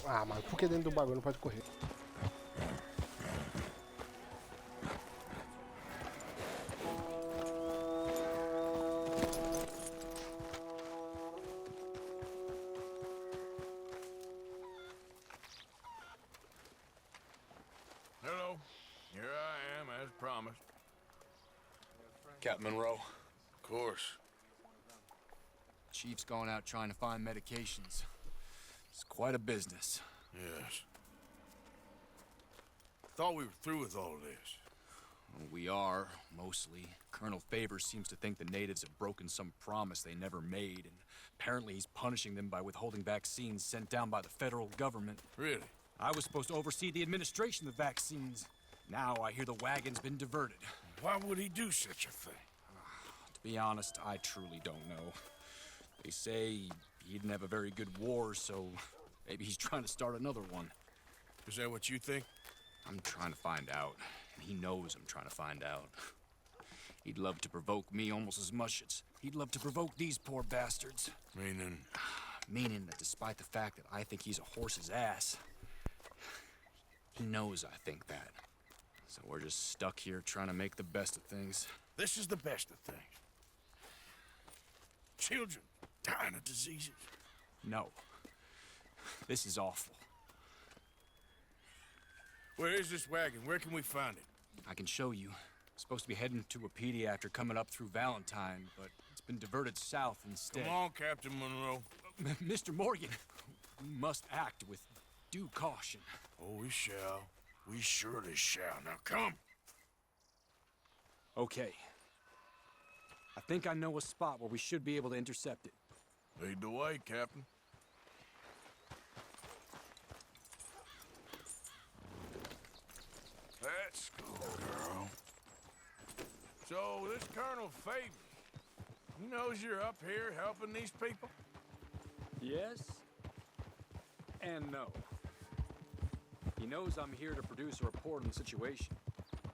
Ah, mas por que dentro do bagulho não pode correr? Hello. Here I am, as promised. Captain Monroe. Of course. Chief's going out trying to find medications. It's quite a business. Yes. Thought we were through with all this. Well, we are, mostly. Colonel Favors seems to think the natives have broken some promise they never made, and apparently he's punishing them by withholding vaccines sent down by the federal government. Really? I was supposed to oversee the administration of the vaccines. Now I hear the wagon's been diverted. Why would he do such a thing? To be honest, I truly don't know. They say he didn't have a very good war, so maybe he's trying to start another one. Is that what you think? I'm trying to find out, and he knows I'm trying to find out. He'd love to provoke me almost as much as he'd love to provoke these poor bastards. Meaning? Meaning that despite the fact that I think he's a horse's ass, he knows I think that. So we're just stuck here trying to make the best of things. This is the best of things. Children dying of diseases. No. This is awful. Where is this wagon? Where can we find it? I can show you. Supposed to be heading to Wapiti after coming up through Valentine, but it's been diverted south instead. Come on, Captain Monroe. Mr. Morgan, we must act with due caution. Oh, we shall. We surely shall. Now come. Okay. I think I know a spot where we should be able to intercept it. Lead the way, Captain. Let's go, girl. So, this Colonel Favors, he knows you're up here helping these people? Yes and no. He knows I'm here to produce a report on the situation.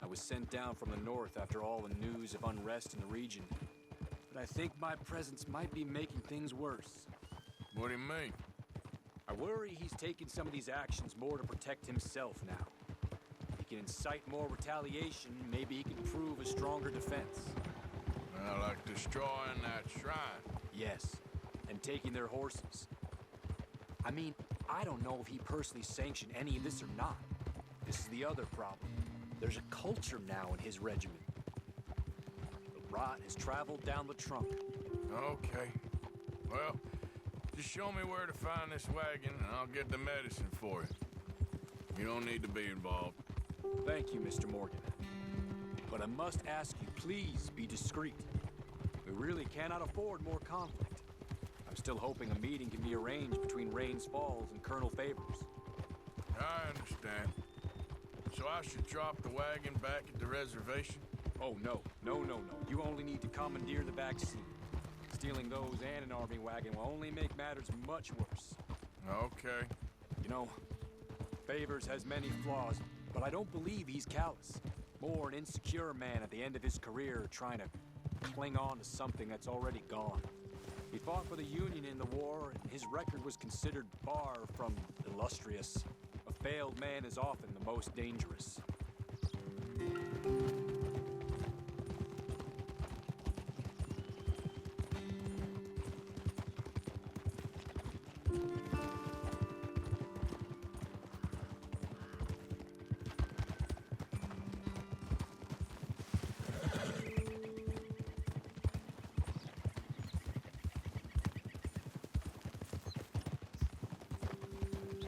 I was sent down from the north after all the news of unrest in the region. But I think my presence might be making things worse. What do you mean? I worry he's taking some of these actions more to protect himself now. He can incite more retaliation, maybe he can prove a stronger defense. Well, like destroying that shrine. Yes, and taking their horses. I mean, I don't know if he personally sanctioned any of this or not. This is the other problem. There's a culture now in his regiment. The rot has traveled down the trunk. Okay. Well, just show me where to find this wagon, and I'll get the medicine for you. You don't need to be involved. Thank you, Mr. Morgan. But I must ask you, please be discreet. We really cannot afford more conflict. I'm still hoping a meeting can be arranged between Rains Falls and Colonel Favors. I understand. So I should drop the wagon back at the reservation? Oh, no. No. You only need to commandeer the vaccine. Stealing those and an army wagon will only make matters much worse. Okay. You know, Favors has many flaws, but I don't believe he's callous. More an insecure man at the end of his career trying to cling on to something that's already gone. He fought for the Union in the war, and his record was considered far from illustrious. A failed man is often the most dangerous.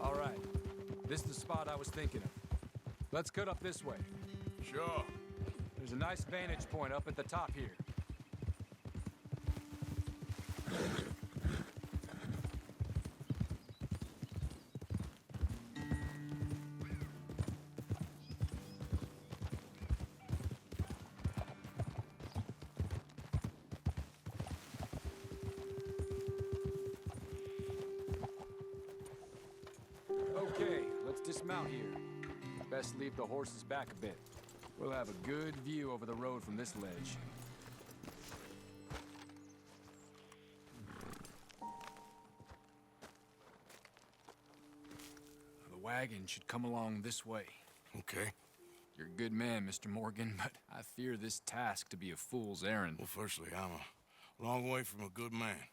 All right. This is the spot I was thinking of. Let's cut up this way. Sure. There's a nice vantage point up at the top here. Okay, let's dismount here. Best leave the horses back a bit. We'll have a good view over the road from this ledge. wagon should come along this way. Okay. You're a good man, Mr. Morgan, but I fear this task to be a fool's errand. Well, firstly, I'm a long way from a good man.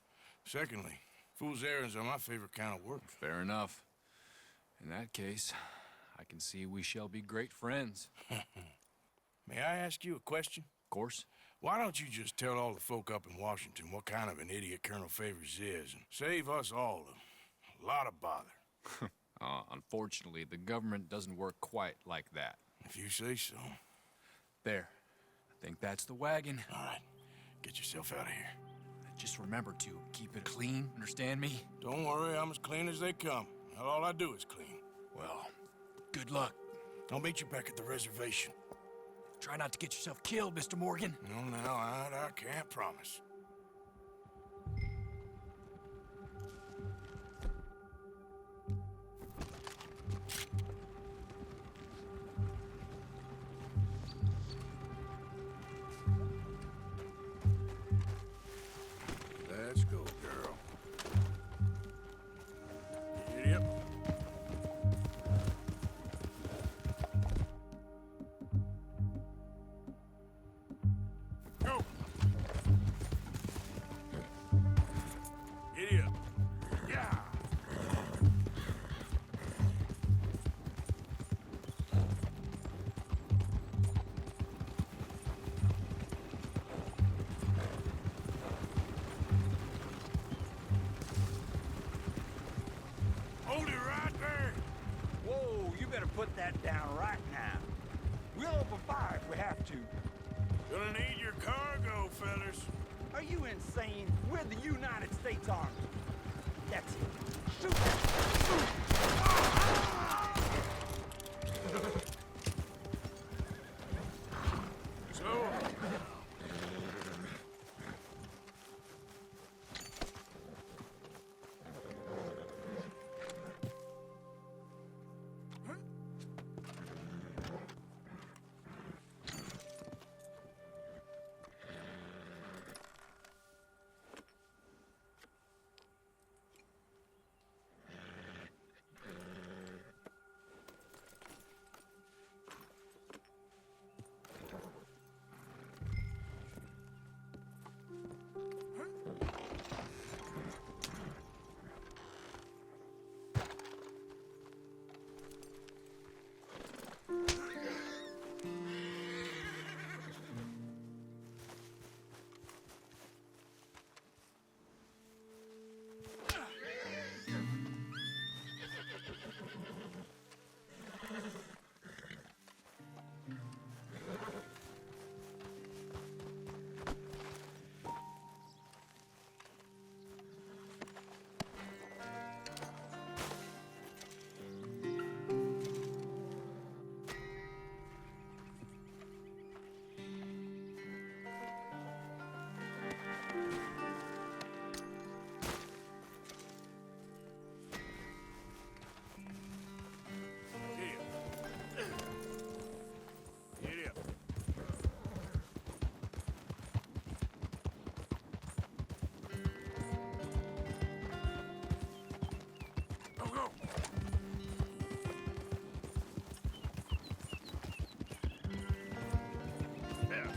Secondly, fool's errands are my favorite kind of work. Fair enough. In that case, I can see we shall be great friends. May I ask you a question? Of course. Why don't you just tell all the folk up in Washington what kind of an idiot Colonel Favors is and save us all a lot of bother? Unfortunately, the government doesn't work quite like that. If you say so. There. I think that's the wagon. All right. Get yourself out of here. Just remember to keep it clean, understand me? Don't worry, I'm as clean as they come. Not all I do is clean. Well, good luck. I'll meet you back at the reservation. Try not to get yourself killed, Mr. Morgan. No, now, I can't promise. Let's go, girl. Yep. Go. Giddy up. Yeah. Hold it right there. Whoa, you better put that down right now. We'll open fire if we have to. Gonna need your cargo, fellas. Are you insane? We're the United States Army. That's it. Shoot! Shoot! So, giddy up. Go, go. There.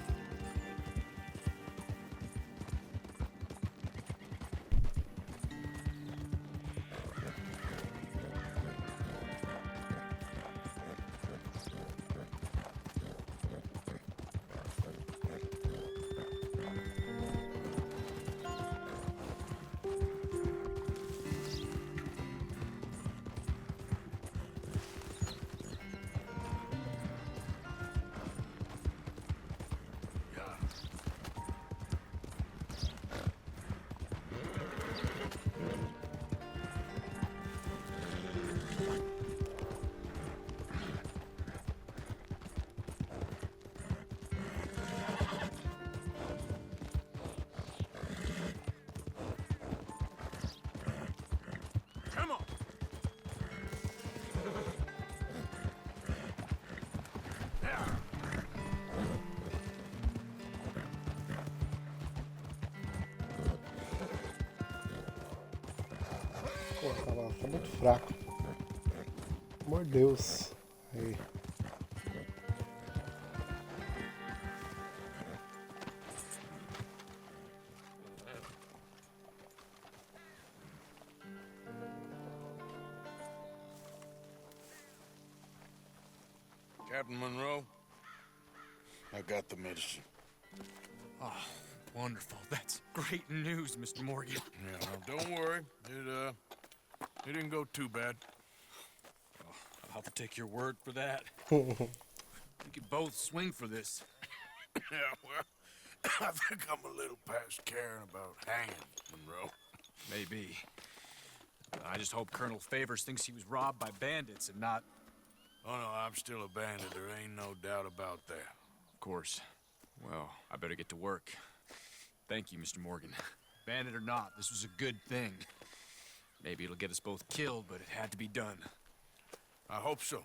Come on. There. Pô, tá muito fraco. Amor de Deus. Aí. Captain Monroe, I got the medicine. Oh, wonderful. That's great news, Mr. Morgan. Yeah, no, don't worry. It didn't go too bad. I'll have to take your word for that. We could both swing for this. Yeah, well, I think I'm a little past caring about hanging, Monroe. Maybe. I just hope Colonel Favors thinks he was robbed by bandits and not... Oh, no, I'm still a bandit. There ain't no doubt about that. Of course. Well, I better get to work. Thank you, Mr. Morgan. Bandit or not, this was a good thing. Maybe it'll get us both killed, but it had to be done. I hope so.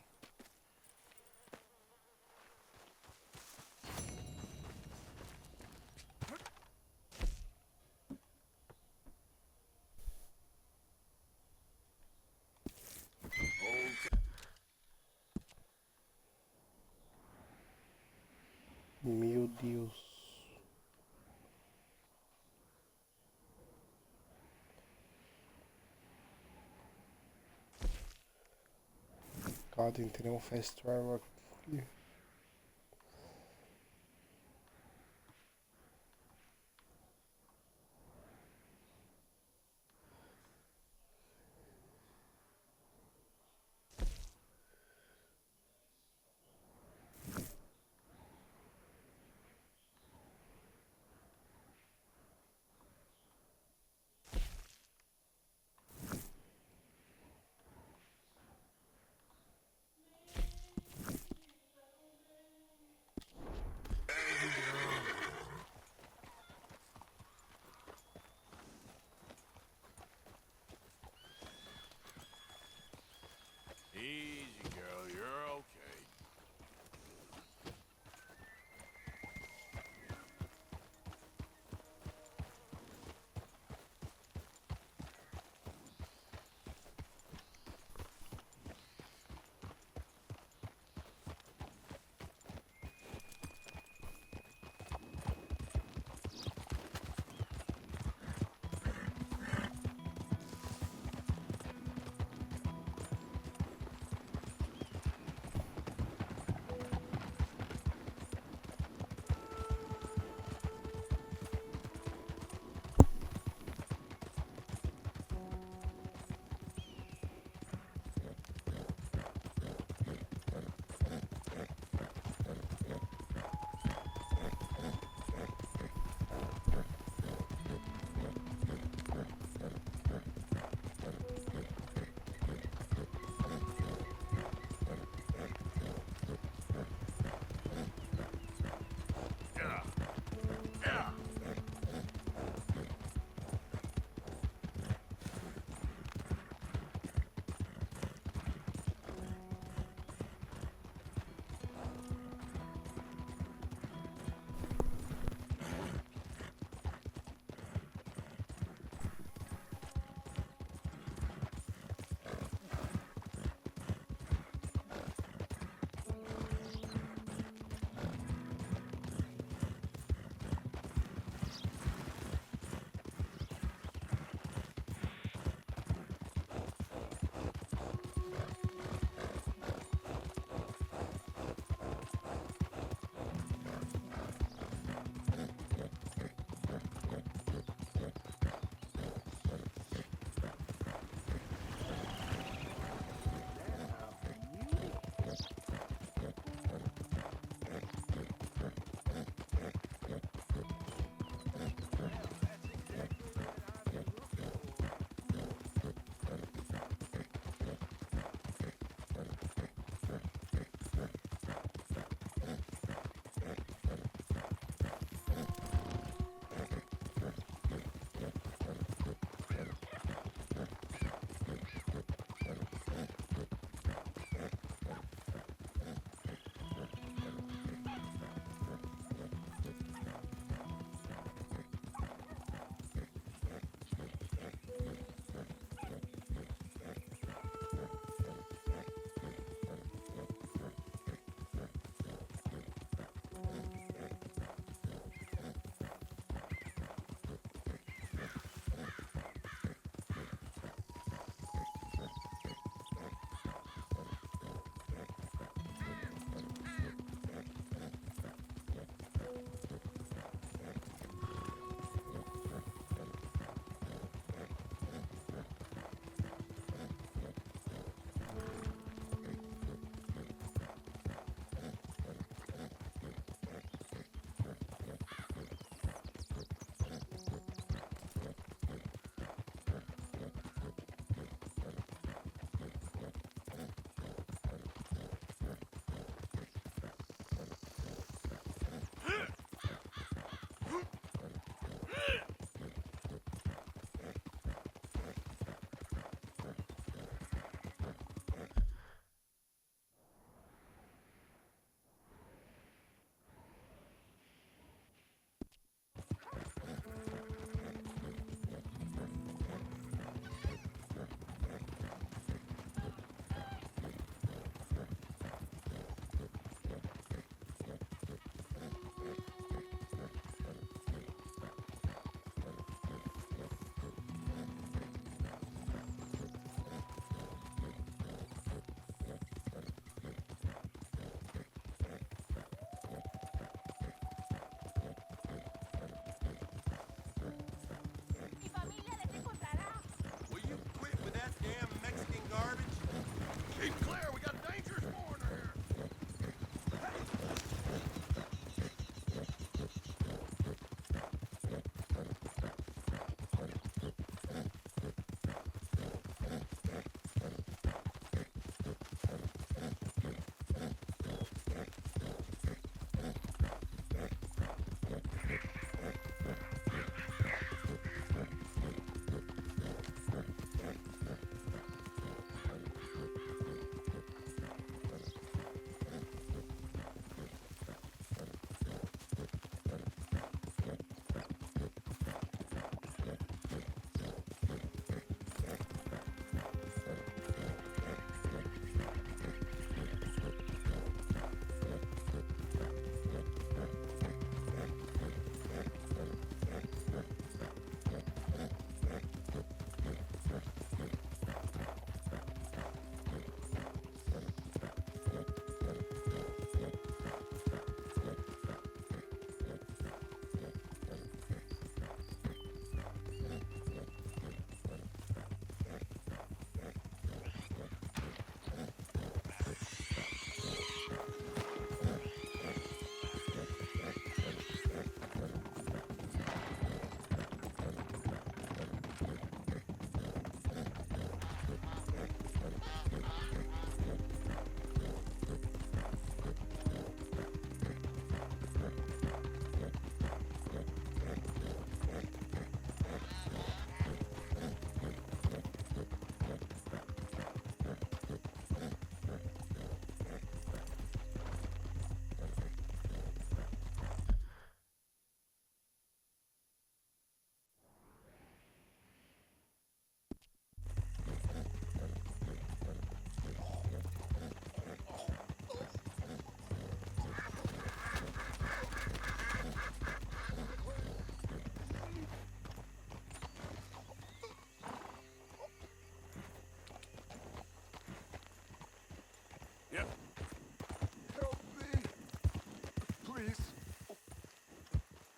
Meu Deus. Cara, tem que ter um fast travel aqui.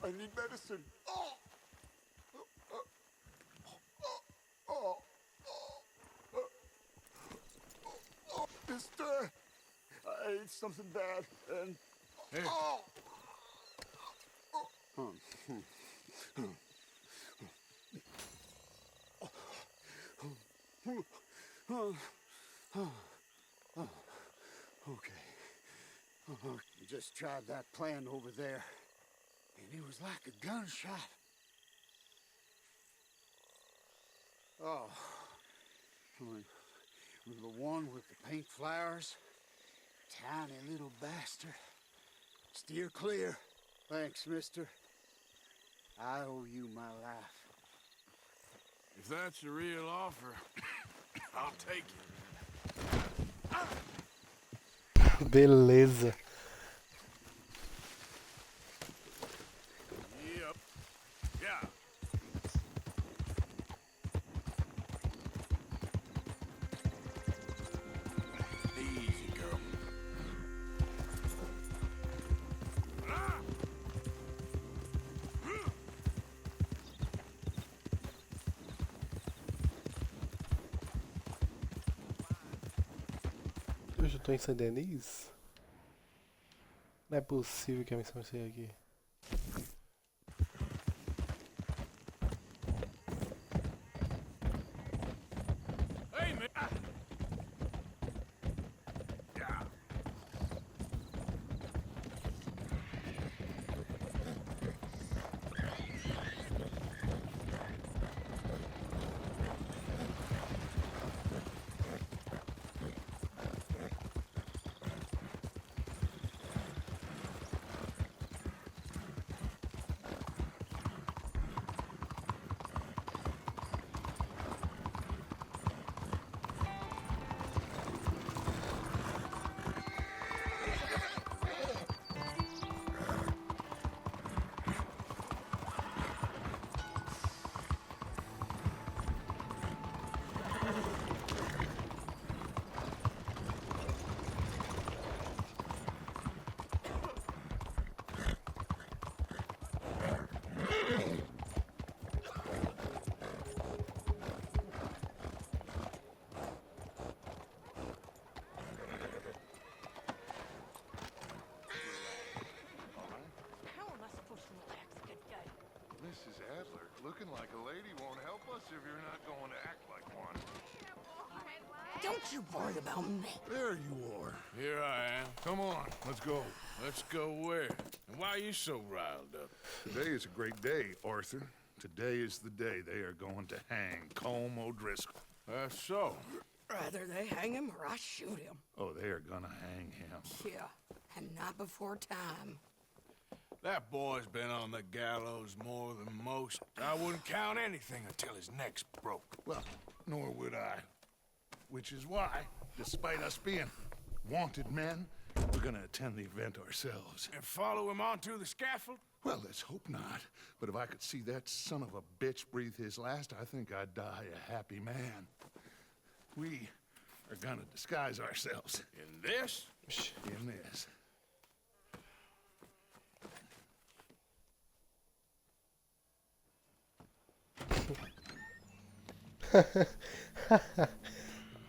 I need medicine. Oh! Oh! Mister, I ate something bad, and... Here. Oh! Okay. Just tried that plan over there, and it was like a gunshot. Oh, the one with the pink flowers, tiny little bastard. Steer clear. Thanks, mister. I owe you my life. If that's a real offer, I'll take it. Beleza. Yep. Yeah. Easy, girl. Ah! Eu já tô em Saint-Denis? Não é possível que a missão seja aqui. Hey, man. Ah. Yeah. How am I supposed to relax a good guy? Mrs. Adler, looking like a lady won't help us if you're not going to act like one. Don't you worry about me. There you are. Here I am. Come on, let's go. Let's go where? And why are you so riled up? Today is a great day, Arthur. Today is the day they are going to hang Colm O'Driscoll. That's so. Rather they hang him or I shoot him. Oh, they are gonna hang him. Yeah, and not before time. That boy's been on the gallows more than most. I wouldn't count anything until his neck's broke. Well, nor would I. Which is why, despite us being wanted men, we're gonna attend the event ourselves. And follow him onto the scaffold? Well, let's hope not. But if I could see that son of a bitch breathe his last, I think I'd die a happy man. We are gonna disguise ourselves In this? in this.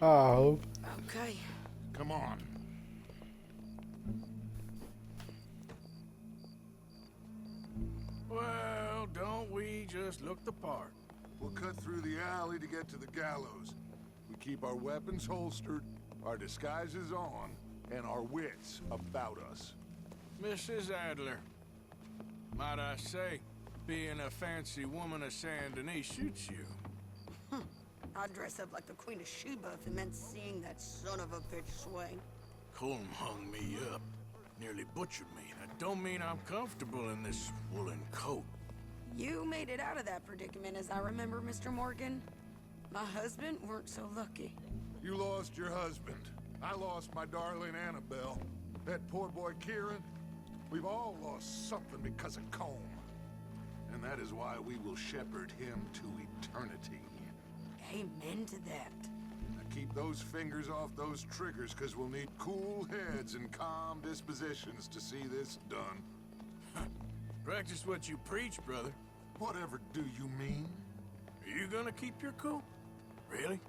Oh, Okay. Come on. Well, don't we just look the part? We'll cut through the alley to get to the gallows. We keep our weapons holstered, our disguises on, and our wits about us. Mrs. Adler, might I say, being a fancy woman of Saint Denis shoots you. I'd dress up like the Queen of Sheba if it meant seeing that son of a bitch swing. Colm hung me up, nearly butchered me. That don't mean I'm comfortable in this woolen coat. You made it out of that predicament, as I remember, Mr. Morgan. My husband weren't so lucky. You lost your husband. I lost my darling Annabelle. That poor boy Kieran. We've all lost something because of Colm. And that is why we will shepherd him to eternity. Amen to that. Now keep those fingers off those triggers, because we'll need cool heads and calm dispositions to see this done. Practice what you preach, brother. Whatever do you mean? Are you gonna keep your cool? Really?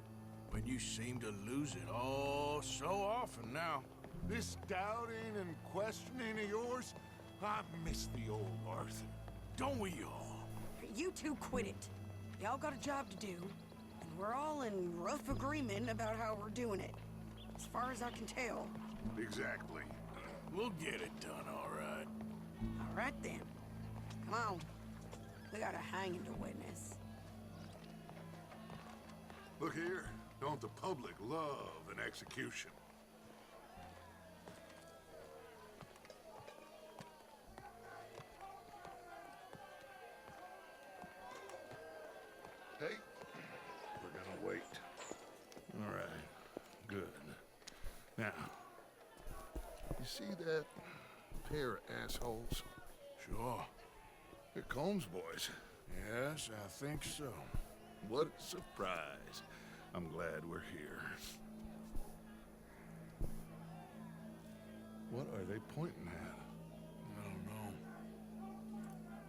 When you seem to lose it all so often now. This doubting and questioning of yours, I miss the old Arthur. Don't we all? You two quit it. Y'all got a job to do, and we're all in rough agreement about how we're doing it. As far as I can tell. Exactly. We'll get it done, all right. All right then. Come on. We got a hanging to witness. Look here, don't the public love an execution? Hey, we're gonna wait. All right, good. Now, you see that pair of assholes? Sure. They're Combs boys. Yes, I think so. What a surprise. I'm glad we're here. What are they pointing at? I don't know.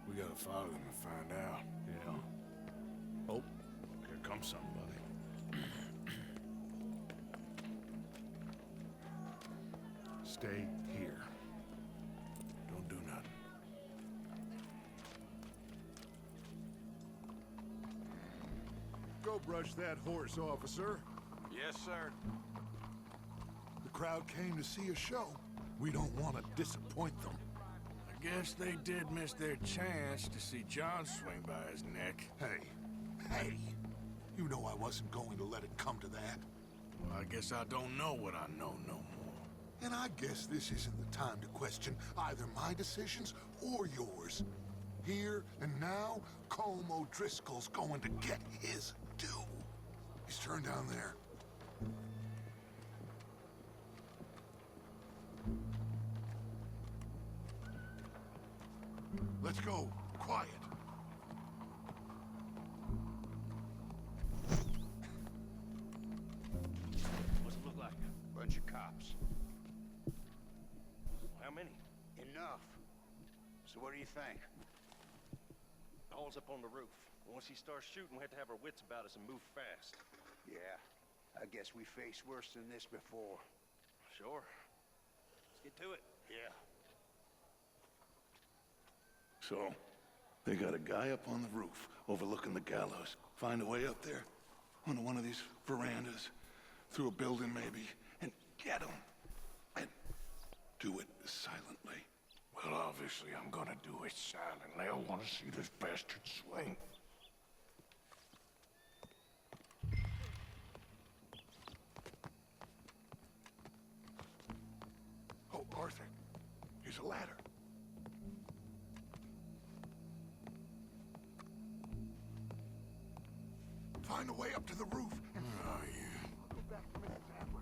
We gotta follow them and find out. Yeah. Oh, here comes somebody. Stay here. Don't do nothing. Go brush that horse, officer. Yes, sir. The crowd came to see a show. We don't want to disappoint them. I guess they did miss their chance to see John swing by his neck. Hey, you know I wasn't going to let it come to that. Well, I guess I don't know what I know no more. And I guess this isn't the time to question either my decisions or yours. Here and now, Colm O'Driscoll's going to get his due. He's turned down there. Let's go. Quiet. What's it look like? Bunch of cops. How many? Enough. So what do you think? All's up on the roof. Once he starts shooting, we have to have our wits about us and move fast. Yeah, I guess we faced worse than this before. Sure. Let's get to it. Yeah. So, they got a guy up on the roof overlooking the gallows. Find a way up there, onto one of these verandas, through a building maybe, and get him. And do it silently. Well, obviously I'm gonna do it silently. I want to see this bastard swing. Oh, Arthur, here's a ladder. Find a way up to the roof. Oh, yeah. Go back to Mrs. Adler.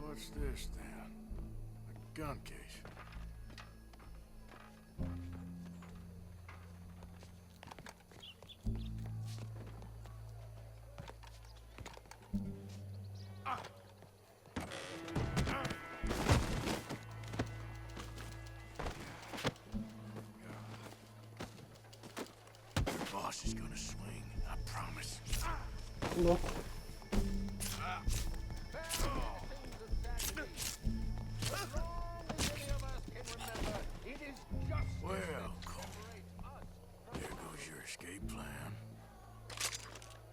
What's this, then? A gun case. Boss is gonna swing, I promise. Louco. Well, Cole, there goes your escape plan.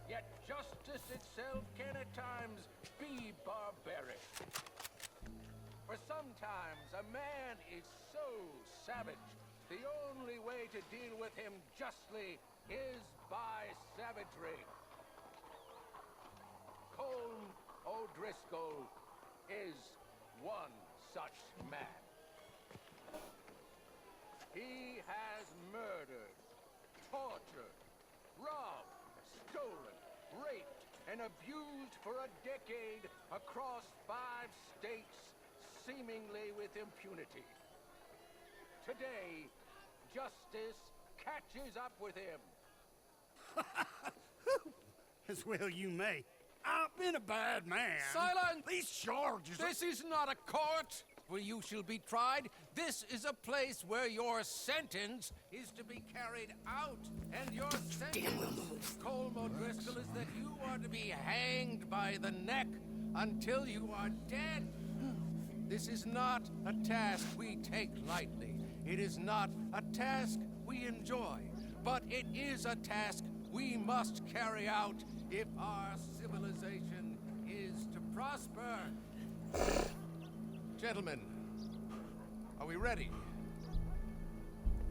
Yet justice itself can at times be barbaric. For sometimes a man is so savage, the only way to deal with him justly is by savagery. Colm O'Driscoll is one such man. He has murdered, tortured, robbed, stolen, raped, and abused for a decade across 5 states, seemingly with impunity. Today, justice catches up with him. As well you may. I've been a bad man. Silence! These charges are... This is not a court where you shall be tried. This is a place where your sentence is to be carried out. And your sentence, Colm O'Driscoll, is that you are to be hanged by the neck until you are dead. This is not a task we take lightly. It is not a task we enjoy. But it is a task we must carry out if our civilization is to prosper. Gentlemen, are we ready?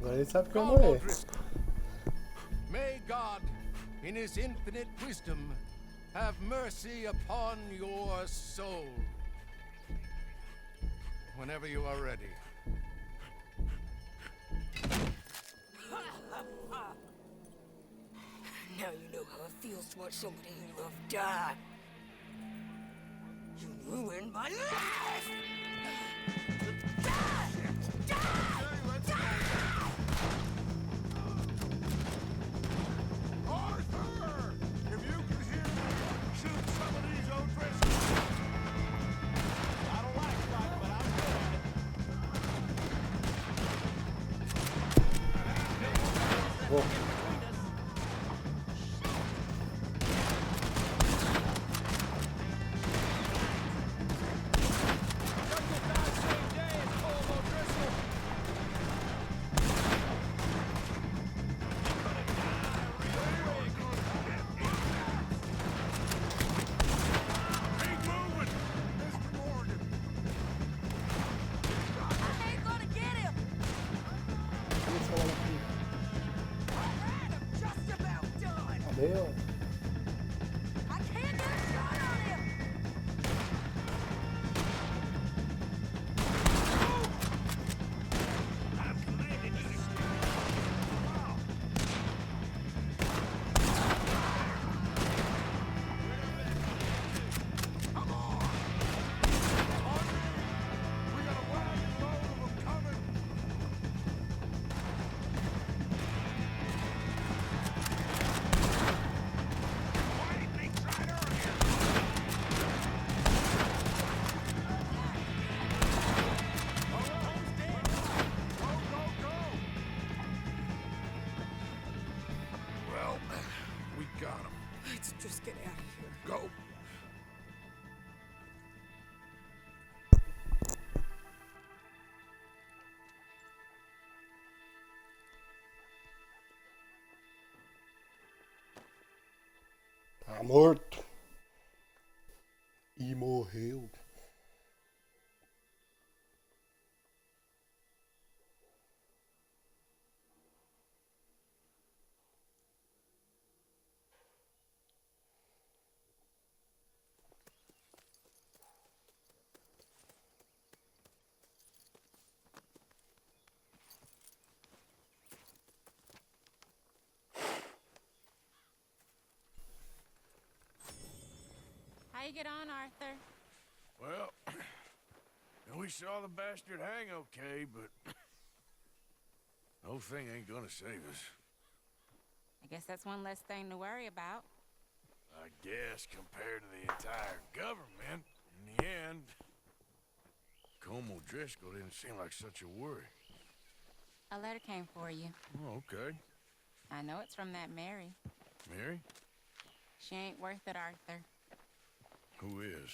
Agora ele sabe que vai Colm morrer. O'Driscoll, may God, in his infinite wisdom, have mercy upon your soul. Whenever you are ready. Now you know how it feels to watch somebody you love die. You ruined my life! Die! Arthur! If you can hear me, shoot some of these O'Driscolls. I don't like fighting, but I'm good at it. Vou. Keep moving! Mr. Morgan! I ain't gonna get him! Isso, olha aqui. Alright, I'm just about done! Cadê, ó? I can't get a shot on him! I've commanded you to Come on! We got a wagon load of them coming! Why didn't they try it earlier? Go, go, go! Well, we got him. Let's just get out of here. Go. Tá morto. E morreu. How you get on, Arthur? Well, we saw the bastard hang okay, but the whole thing ain't gonna save us. I guess that's one less thing to worry about. I guess compared to the entire government, in the end, Colm O'Driscoll didn't seem like such a worry. A letter came for you. Oh, okay. I know it's from that Mary. Mary? She ain't worth it, Arthur. Who is?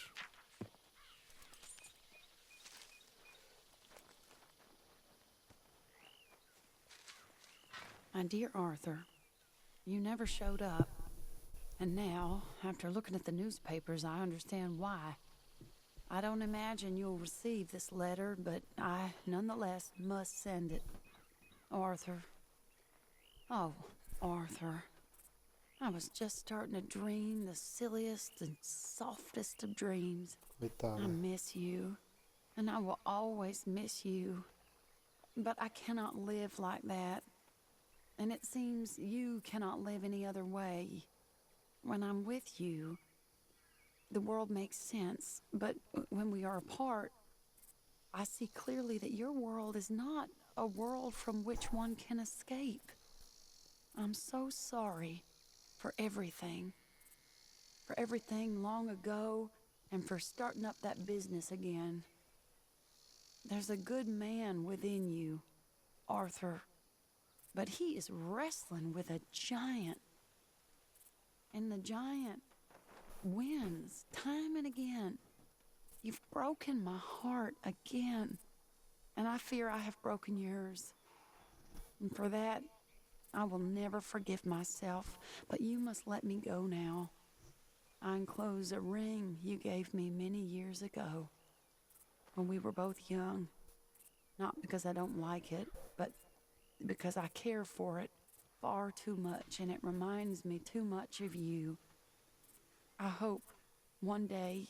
My dear Arthur, you never showed up. And now, after looking at the newspapers, I understand why. I don't imagine you'll receive this letter, but I nonetheless must send it. Arthur. Oh, Arthur. I was just starting to dream the silliest and softest of dreams. I Coitada. miss you, and I will always miss you. But I cannot live like that. And it seems you cannot live any other way. When I'm with you, the world makes sense, but when we are apart, I see clearly that your world is not a world from which one can escape. I'm so sorry for everything. For everything long ago, and for starting up that business again. There's a good man within you, Arthur, but he is wrestling with a giant. And the giant wins time and again. You've broken my heart again, and I fear I have broken yours. And for that, I will never forgive myself, but you must let me go now. I enclose a ring you gave me many years ago, when we were both young. Not because I don't like it, but because I care for it far too much, and it reminds me too much of you. I hope one day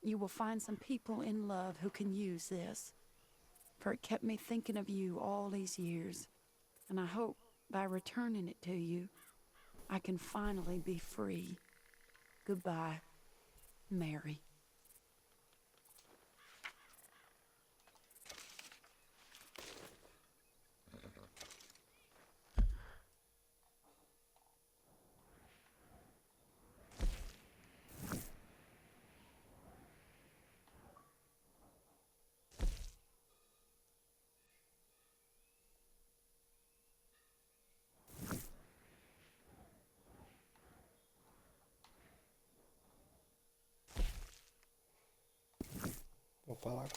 you will find some people in love who can use this, for it kept me thinking of you all these years, and I hope by returning it to you, I can finally be free. Goodbye, Mary. Vou falar.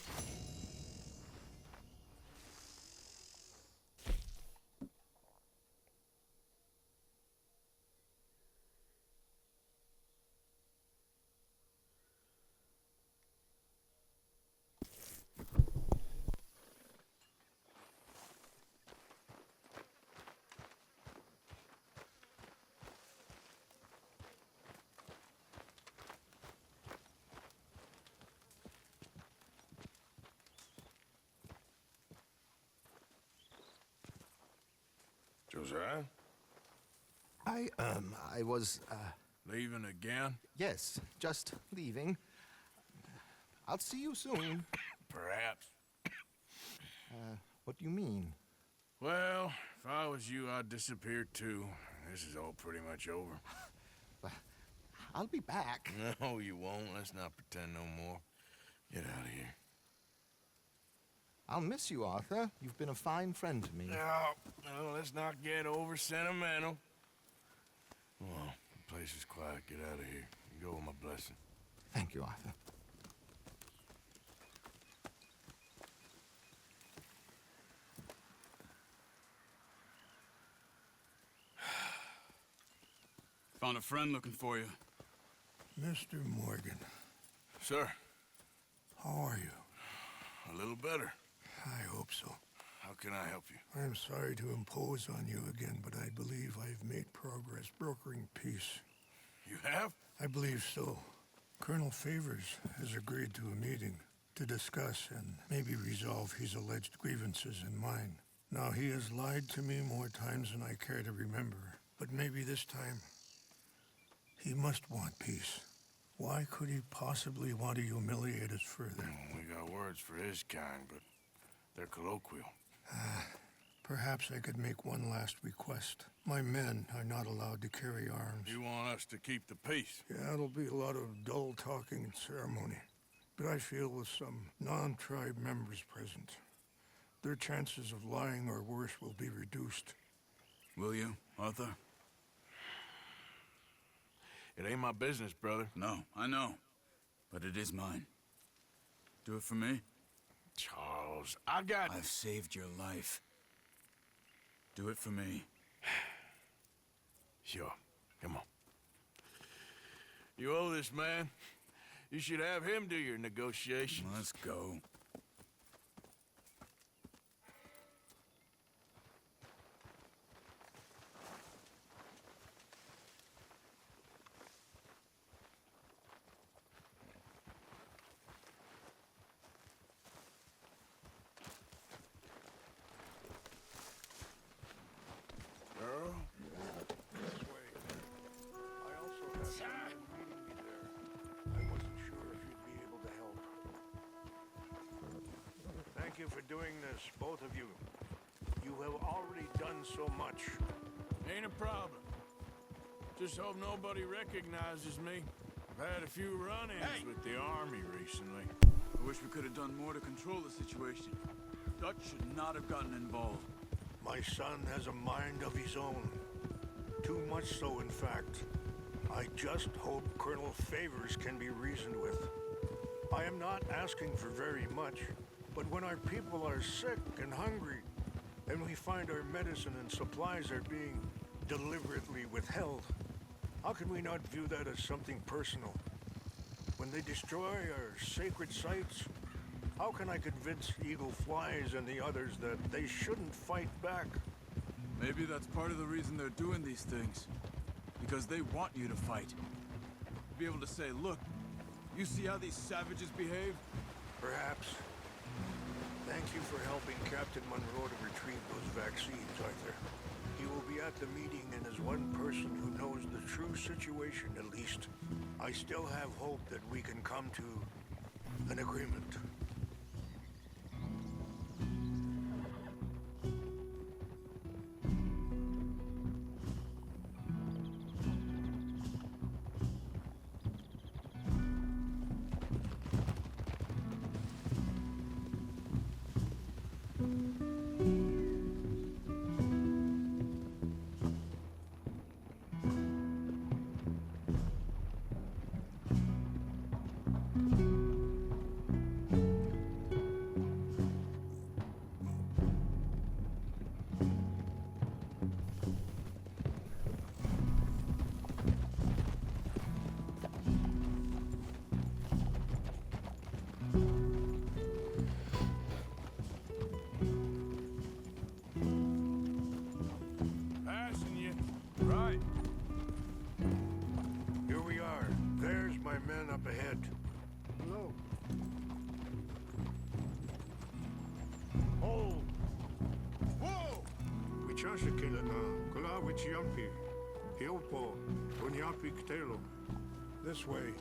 Josiah? I was, Leaving again? yes, just leaving. I'll see you soon. Perhaps. What do you mean? Well, if I was you, I'd disappear too. This is all pretty much over. I'll be back. No, you won't. Let's not pretend no more. Get out of here. I'll miss you, Arthur. You've been a fine friend to me. No, well, let's not get over sentimental. Well, the place is quiet. Get out of here. You go with my blessing. Thank you, Arthur. Found a friend looking for you. Mr. Morgan, Sir, how are you? a little better. I hope so. How can I help you? I'm sorry to impose on you again, but I believe I've made progress brokering peace. You have? I believe so. Colonel Favors has agreed to a meeting to discuss and maybe resolve his alleged grievances and mine. Now, he has lied to me more times than I care to remember, but maybe this time he must want peace. Why could he possibly want to humiliate us further? We got words for his kind, but they're colloquial. Perhaps I could make one last request. My men are not allowed to carry arms. You want us to keep the peace? Yeah, it'll be a lot of dull talking and ceremony. But I feel with some non-tribe members present, their chances of lying or worse will be reduced. Will you, Arthur? It ain't my business, brother. No, I know. But it is mine. Do it for me? Charles, I've saved your life. Do it for me. Sure. Come on. You owe this man. You should have him do your negotiations. Let's go. you for doing this, both of you. You have already done so much. Ain't a problem. Just hope nobody recognizes me. I've had a few run-ins with the army recently. I wish we could have done more to control the situation. Dutch should not have gotten involved. My son has a mind of his own. Too much so, in fact. I just hope Colonel Favors can be reasoned with. I am not asking for very much, but when our people are sick and hungry, and we find our medicine and supplies are being deliberately withheld, how can we not view that as something personal? When they destroy our sacred sites, how can I convince Eagle Flies and the others that they shouldn't fight back? Maybe that's part of the reason they're doing these things. Because they want you to fight. Be able to say, look, you see how these savages behave? Perhaps. Thank you for helping Captain Monroe to retrieve those vaccines, Arthur. He will be at the meeting and is one person who knows the true situation, at least. I still have hope that we can come to an agreement. Passing you. Right. Here we are. There's my men up ahead. Hello. Hold! Whoa! This way.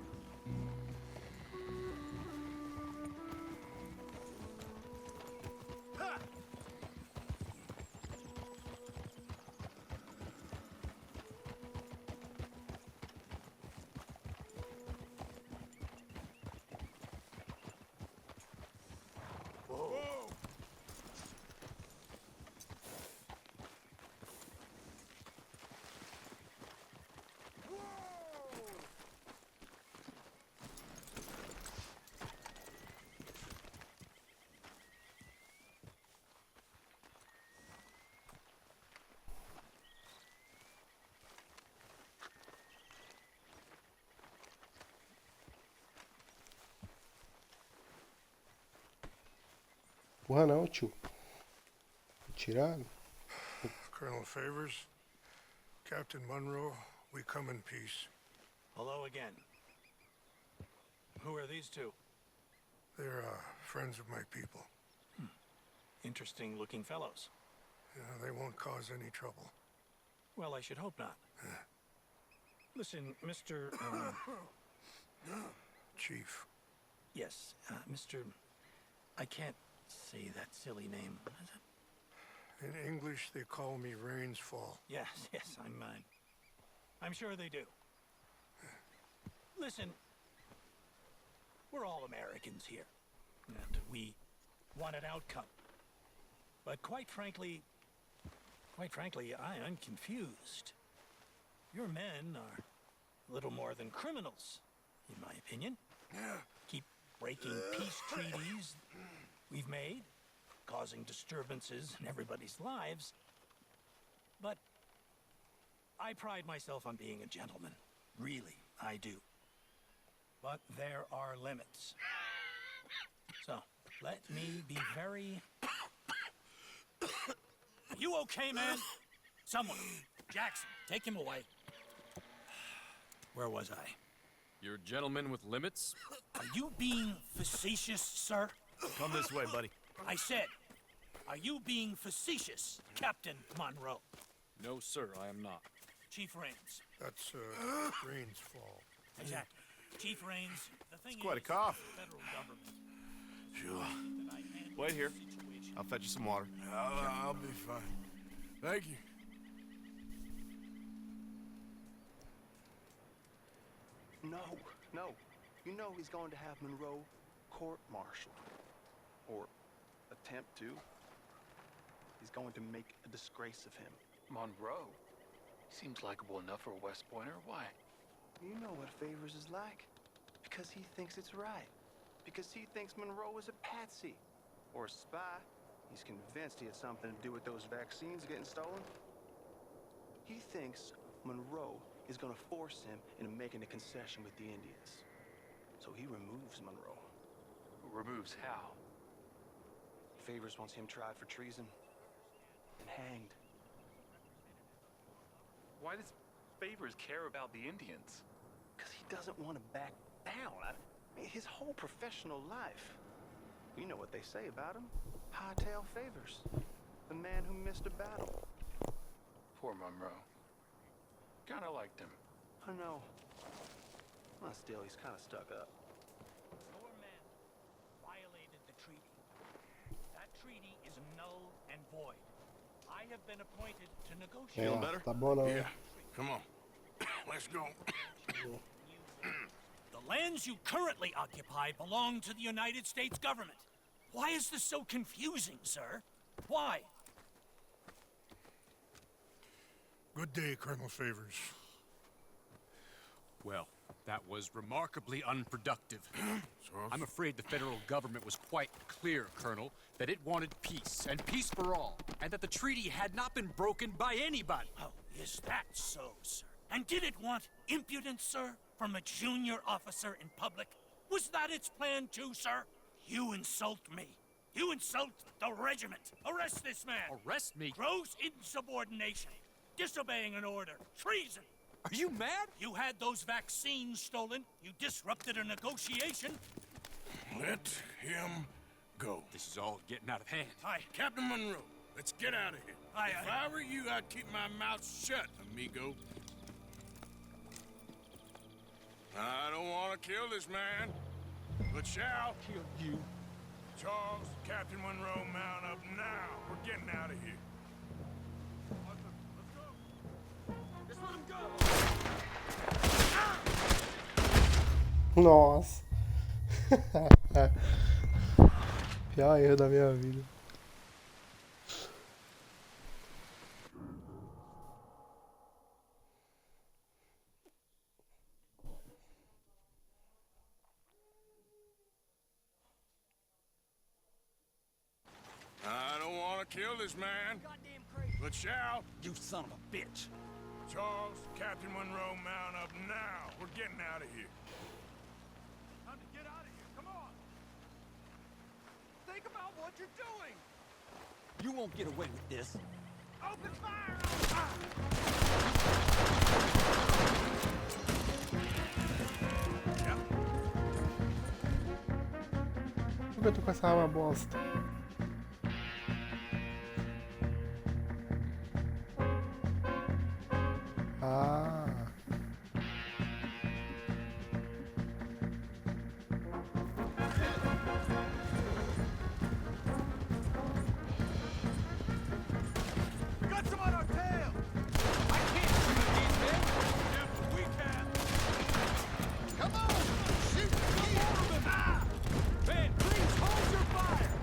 Porra não, tio. Tirado. Colonel Favors, Captain Monroe, we come in peace. Hello again. Who are these two? They're friends of my people. Interesting looking fellows. Yeah, they won't cause any trouble. Well, I should hope not. Listen, Mr. Chief. Yes, Mr. I can't say that silly name. In English, they call me Rainsfall. Yes, I'm sure they do. Listen, we're all Americans here, and we want an outcome. But quite frankly, I'm confused. Your men are a little more than criminals, in my opinion. Keep breaking peace treaties we've made, causing disturbances in everybody's lives. But I pride myself on being a gentleman. Really, I do. But there are limits. So, let me be very... Are you okay, man? Someone. Jackson, take him away. Where was I? You're a gentleman with limits? Are you being facetious, sir? Come this way, buddy. I said, are you being facetious, Captain Monroe? No, sir, I am not. Chief Rains. That's Rainsfall. Exactly. Chief Rains, the thing It's quite a is, cough. the federal government. Sure. Wait here. I'll fetch you some water. I'll be fine. Thank you. No. You know he's going to have Monroe court-martialed. Or attempt to. He's going to make a disgrace of him. Monroe? Seems likable enough for a West Pointer. Why? You know what Favors is like. Because he thinks it's right. Because he thinks Monroe is a patsy. Or a spy. He's convinced he had something to do with those vaccines getting stolen. He thinks Monroe is going to force him into making a concession with the Indians. So he removes Monroe. Removes how? Favors wants him tried for treason and hanged. Why does Favors care about the Indians? Because he doesn't want to back down. I mean, his whole professional life. You know what they say about him. Hightail Favors. The man who missed a battle. Poor Monroe. Kinda liked him. I know. Well, still, he's kind of stuck up. Your men violated the treaty. That treaty is null and void. I have been appointed to negotiate. Feeling better? Tá bom, não. Yeah. Come on. Let's go. The lands you currently occupy belong to the United States government. Why is this so confusing, sir? Why? Good day, Colonel Favors. Well, that was remarkably unproductive. I'm afraid the federal government was quite clear, Colonel, that it wanted peace, and peace for all, and that the treaty had not been broken by anybody. Oh, is that so, sir? And did it want impudence, sir, from a junior officer in public? Was that its plan too, sir? You insult me. You insult the regiment. Arrest this man. Arrest me? Gross insubordination. Disobeying an order. Treason. Are you mad? You had those vaccines stolen. You disrupted a negotiation. Let him go. This is all getting out of hand. Captain Monroe, let's get out of here. If I were you, I'd keep my mouth shut, amigo. I don't want to kill this man, but shall kill you. Charles, Captain Monroe, mount up now. We're getting out of here. Let's go. Just let him go. Nossa. Pior erro da minha vida. I don't want to kill this man, but shall. You son of a bitch. Charles, Captain Monroe, mount up now. We're getting out of here. Time to get out of here. Come on. Think about what you're doing. You won't get away with this. Open fire! Por que eu tô com essa arma bosta? Ah. Got some on our tail! I can't shoot these men! Yeah, but we can! Come on! Shoot! Come on! Ah! Man, please hold your fire!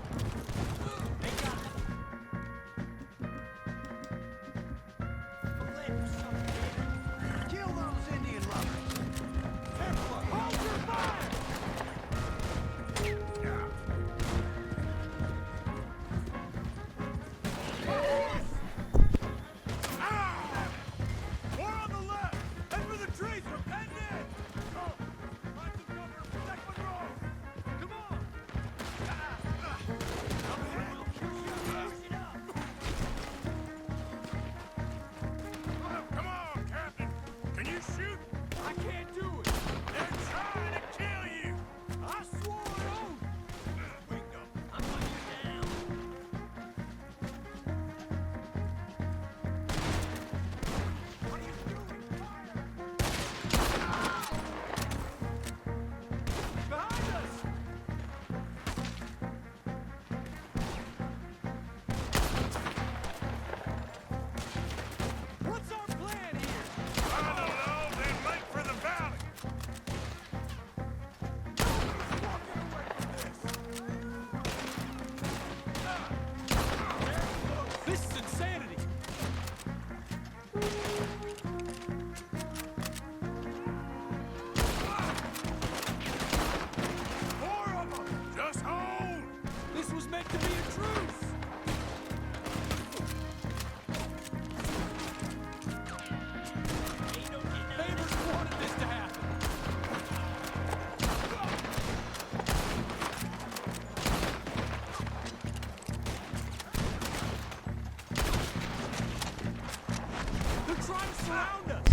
surround us.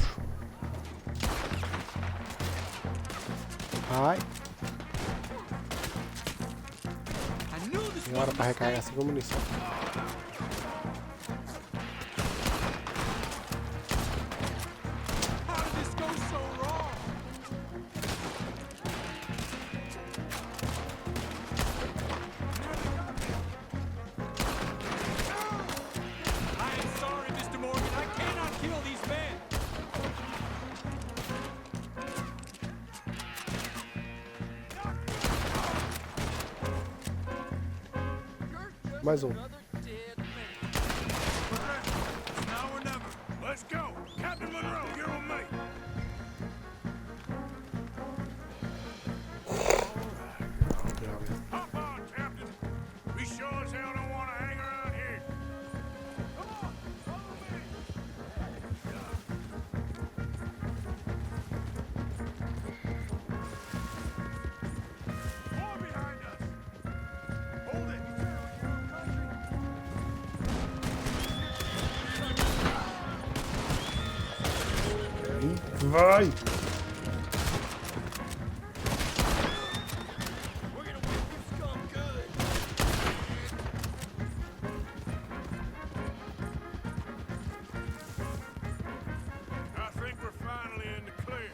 Ai. I knew this Tem hora pra recarregar essa munição. How did this go so wrong? I am sorry, Mr. Morgan. I cannot kill these men. Mais um. Now or never. Let's go. Captain Monroe, you're on me. Hop on, Captain. We sure as hell don't want to hang around here. Come on, follow me. More behind us. Hold it. Vai! I think we're finally in the clear.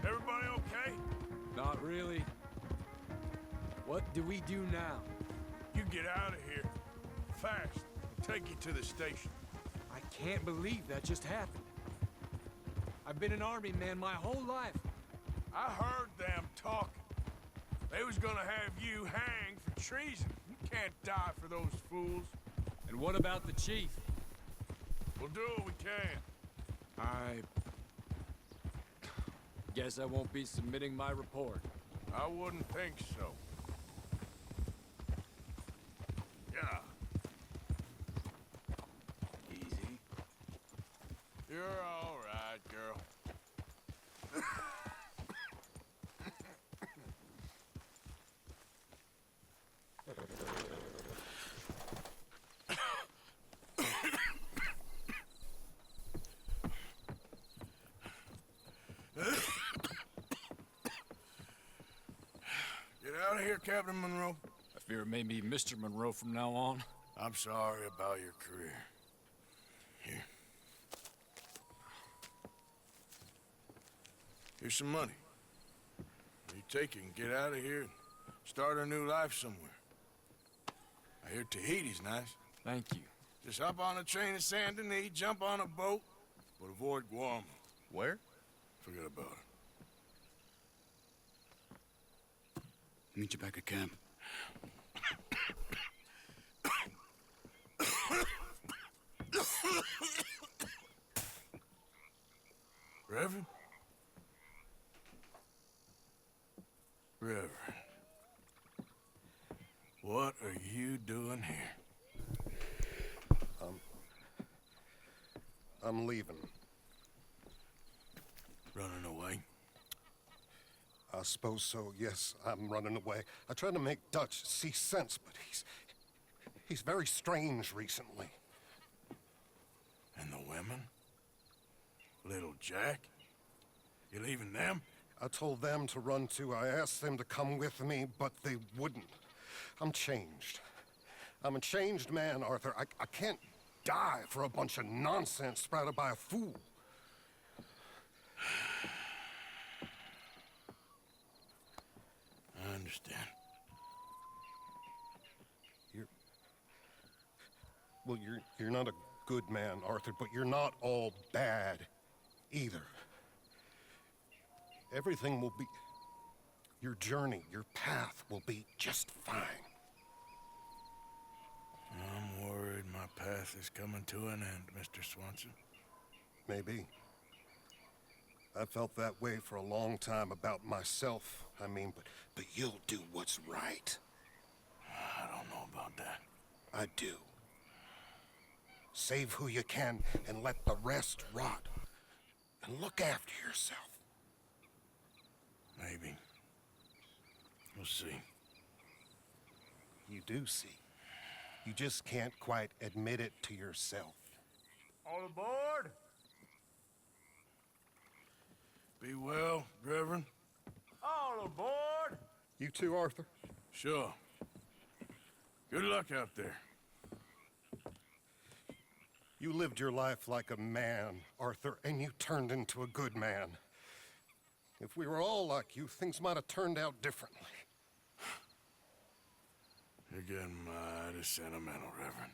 Everybody okay? Not really. What do we do now? You get out of here. Fast. I'll take you to the station. I can't believe that just happened. I've been an army man my whole life. I heard them talking. They was gonna have you hanged for treason. You can't die for those fools. And what about the chief? We'll do what we can. I guess I won't be submitting my report. I wouldn't think so. Yeah. Easy. You're all right, girl. Get out of here, Captain Monroe. I fear it may be Mr. Monroe from now on. I'm sorry about your career. Here. Here's some money. You take it and get out of here and start a new life somewhere. I hear Tahiti's nice. Thank you. Just hop on a train to Saint Denis, jump on a boat, but avoid Guam. Where? Forget about it. Meet you back at camp. Reverend? Reverend. What are you doing here? I'm leaving. Running away? I suppose so, yes, I'm running away. I tried to make Dutch see sense, but he's very strange recently. And the women? Little Jack? You leaving them? I told them to run too. I asked them to come with me, but they wouldn't. I'm changed. I'm a changed man, Arthur. I can't die for a bunch of nonsense sprouted by a fool. I understand. You're not a good man, Arthur, but you're not all bad either. Everything will be... Your journey, your path will be just fine. I'm worried my path is coming to an end, Mr. Swanson. Maybe. I felt that way for a long time about myself, I mean, but you'll do what's right. I don't know about that. I do. Save who you can and let the rest rot. And look after yourself. Maybe. We'll see. You do see. You just can't quite admit it to yourself. All aboard! Be well, Reverend. All aboard! You too, Arthur? Sure. Good luck out there. You lived your life like a man, Arthur, and you turned into a good man. If we were all like you, things might have turned out differently. You're getting mighty sentimental, Reverend.